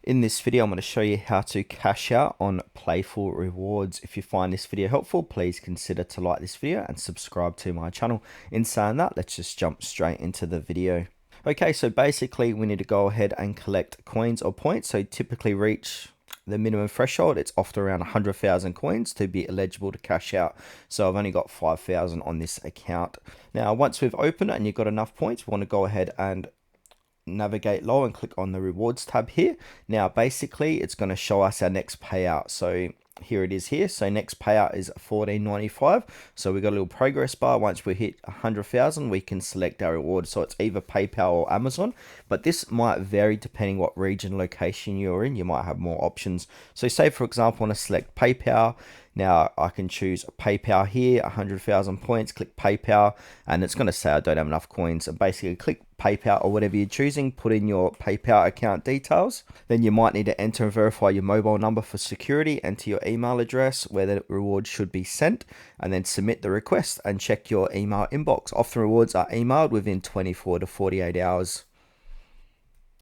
In this video, I'm going to show you how to cash out on Playful Rewards. If you find this video helpful, please consider to like this video and subscribe to my channel. In saying that, let's just jump straight into the video. Okay, so basically we need to go ahead and collect coins or points. So typically reach the minimum threshold. It's often around 100,000 coins to be eligible to cash out. So I've only got 5,000 on this account. Now, once we've opened it and you've got enough points, we want to go ahead and navigate low and click on the rewards tab here. Now basically it's going to show us our next payout. So here it is here. So next payout is $14.95. So we got a little progress bar. Once we hit 100,000 we can select our reward. So it's either PayPal or Amazon, but this might vary depending what region location you're in. You might have more options. So say for example I want to select PayPal. Now I can choose PayPal here, 100,000 points, click PayPal, and it's going to say I don't have enough coins, and basically click PayPal or whatever you're choosing, put in your PayPal account details. Then you might need to enter and verify your mobile number for security, enter your email address where the reward should be sent, and then submit the request and check your email inbox. Often rewards are emailed within 24 to 48 hours.